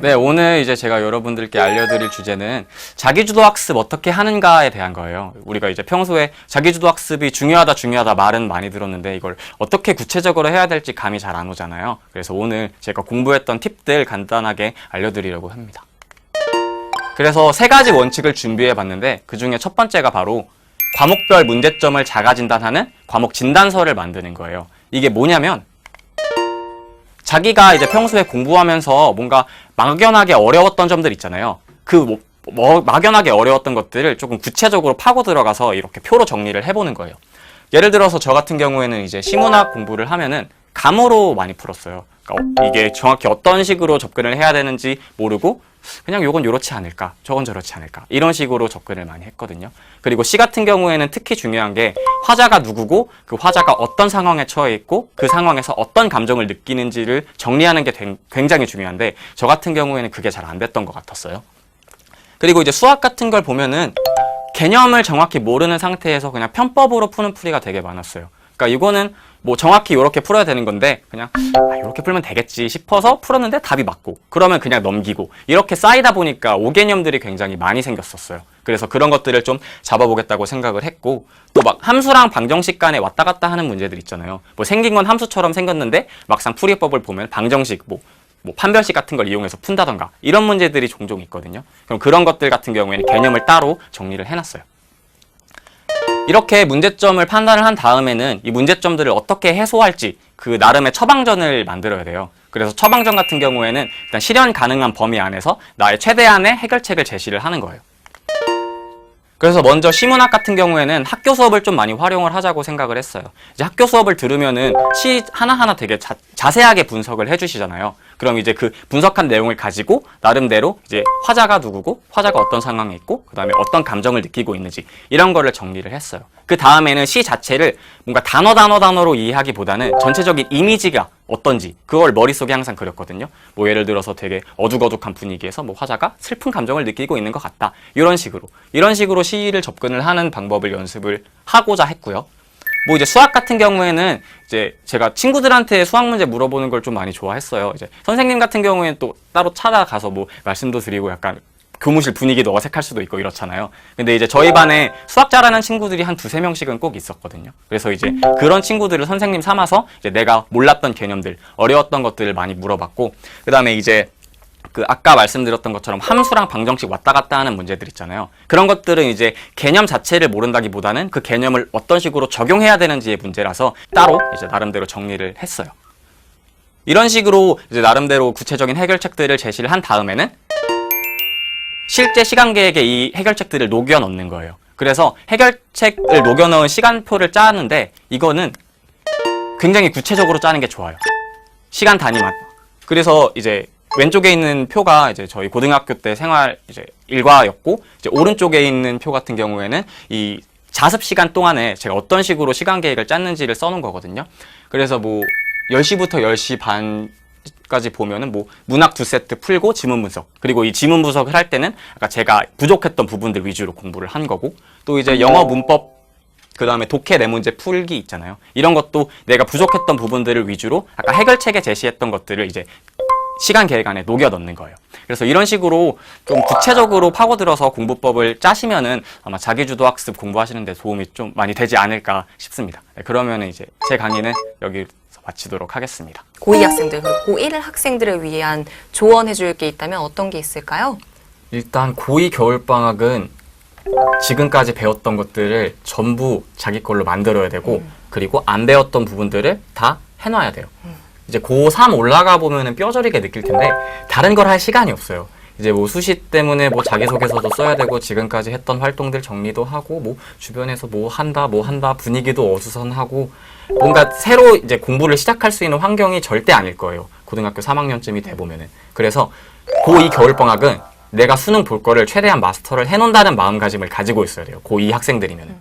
네, 오늘 이제 제가 여러분들께 알려드릴 주제는 자기주도 학습 어떻게 하는가에 대한 거예요. 우리가 이제 평소에 자기주도 학습이 중요하다 말은 많이 들었는데 이걸 어떻게 구체적으로 해야 될지 감이 잘 안 오잖아요. 그래서 오늘 제가 공부했던 팁들 간단하게 알려드리려고 합니다. 그래서 세 가지 원칙을 준비해 봤는데 그 중에 첫 번째가 바로 과목별 문제점을 자가 진단하는 과목 진단서를 만드는 거예요. 이게 뭐냐면 자기가 이제 평소에 공부하면서 뭔가 막연하게 어려웠던 점들 있잖아요. 그 막연하게 어려웠던 것들을 조금 구체적으로 파고 들어가서 이렇게 표로 정리를 해보는 거예요. 예를 들어서 저 같은 경우에는 이제 시문학 공부를 하면은 감으로 많이 풀었어요. 그러니까 이게 정확히 어떤 식으로 접근을 해야 되는지 모르고 그냥 요건 요렇지 않을까, 저건 저렇지 않을까 이런 식으로 접근을 많이 했거든요. 그리고 시 같은 경우에는 특히 중요한 게 화자가 누구고 그 화자가 어떤 상황에 처해 있고 그 상황에서 어떤 감정을 느끼는지를 정리하는 게 굉장히 중요한데 저 같은 경우에는 그게 잘 안 됐던 것 같았어요. 그리고 이제 수학 같은 걸 보면은 개념을 정확히 모르는 상태에서 그냥 편법으로 푸는 풀이가 되게 많았어요. 그러니까 이거는 뭐 정확히 이렇게 풀어야 되는 건데 그냥 이렇게 풀면 되겠지 싶어서 풀었는데 답이 맞고 그러면 그냥 넘기고 이렇게 쌓이다 보니까 오개념들이 굉장히 많이 생겼었어요. 그래서 그런 것들을 좀 잡아보겠다고 생각을 했고 또 막 함수랑 방정식 간에 왔다 갔다 하는 문제들 있잖아요. 뭐 생긴 건 함수처럼 생겼는데 막상 풀이법을 보면 방정식 뭐 판별식 같은 걸 이용해서 푼다던가 이런 문제들이 종종 있거든요. 그럼 그런 것들 같은 경우에는 개념을 따로 정리를 해놨어요. 이렇게 문제점을 판단을 한 다음에는 이 문제점들을 어떻게 해소할지 그 나름의 처방전을 만들어야 돼요. 그래서 처방전 같은 경우에는 일단 실현 가능한 범위 안에서 나의 최대한의 해결책을 제시를 하는 거예요. 그래서 먼저 시문학 같은 경우에는 학교 수업을 좀 많이 활용을 하자고 생각을 했어요. 이제 학교 수업을 들으면은 시 하나하나 되게 자세하게 분석을 해주시잖아요. 그럼 이제 그 분석한 내용을 가지고 나름대로 이제 화자가 누구고 화자가 어떤 상황에 있고 그 다음에 어떤 감정을 느끼고 있는지 이런 거를 정리를 했어요. 그 다음에는 시 자체를 뭔가 단어로 이해하기보다는 전체적인 이미지가 어떤지 그걸 머릿속에 항상 그렸거든요. 뭐 예를 들어서 되게 어둑어둑한 분위기에서 뭐 화자가 슬픈 감정을 느끼고 있는 것 같다. 이런 식으로 시를 접근을 하는 방법을 연습을 하고자 했고요. 뭐 이제 수학 같은 경우에는 이제 제가 친구들한테 수학 문제 물어보는 걸 좀 많이 좋아했어요. 이제 선생님 같은 경우에는 또 따로 찾아가서 뭐 말씀도 드리고 약간 교무실 분위기도 어색할 수도 있고 이렇잖아요. 근데 이제 저희 반에 수학 잘하는 친구들이 한 두세 명씩은 꼭 있었거든요. 그래서 이제 그런 친구들을 선생님 삼아서 이제 내가 몰랐던 개념들, 어려웠던 것들을 많이 물어봤고, 그 다음에 이제 그 아까 말씀드렸던 것처럼 함수랑 방정식 왔다 갔다 하는 문제들 있잖아요. 그런 것들은 이제 개념 자체를 모른다기보다는 그 개념을 어떤 식으로 적용해야 되는지의 문제라서 따로 이제 나름대로 정리를 했어요. 이런 식으로 이제 나름대로 구체적인 해결책들을 제시를 한 다음에는 실제 시간 계획에 이 해결책들을 녹여 넣는 거예요. 그래서 해결책을 녹여 넣은 시간표를 짜는데 이거는 굉장히 구체적으로 짜는 게 좋아요. 시간 단위만. 그래서 이제 왼쪽에 있는 표가 이제 저희 고등학교 때 생활 이제 일과였고 이제 오른쪽에 있는 표 같은 경우에는 이 자습 시간 동안에 제가 어떤 식으로 시간 계획을 짰는지를 써놓은 거거든요. 그래서 뭐 10시부터 10시 반까지 보면은 뭐 문학 2세트 풀고 지문 분석, 그리고 이 지문 분석을 할 때는 아까 제가 부족했던 부분들 위주로 공부를 한 거고, 또 이제 영어 문법 그 다음에 독해 네 문제 풀기 있잖아요. 이런 것도 내가 부족했던 부분들을 위주로 아까 해결책에 제시했던 것들을 이제 시간 계획 안에 녹여 넣는 거예요. 그래서 이런 식으로 좀 구체적으로 파고들어서 공부법을 짜시면은 아마 자기주도 학습 공부하시는데 도움이 좀 많이 되지 않을까 싶습니다. 네, 그러면은 이제 제 강의는 여기서 마치도록 하겠습니다. 고2 학생들 그리고 고1 학생들을 위한 조언해 줄 게 있다면 어떤 게 있을까요? 일단 고2 겨울방학은 지금까지 배웠던 것들을 전부 자기 걸로 만들어야 되고 그리고 안 배웠던 부분들을 다 해놔야 돼요. 이제 고3 올라가 보면은 뼈저리게 느낄 텐데 다른 걸 할 시간이 없어요. 이제 뭐 수시 때문에 뭐 자기소개서도 써야 되고 지금까지 했던 활동들 정리도 하고 뭐 주변에서 뭐 한다 분위기도 어수선하고 뭔가 새로 이제 공부를 시작할 수 있는 환경이 절대 아닐 거예요. 고등학교 3학년쯤이 돼 보면은. 그래서 고2 겨울방학은 내가 수능 볼 거를 최대한 마스터를 해놓는다는 마음가짐을 가지고 있어야 돼요. 고2 학생들이면은.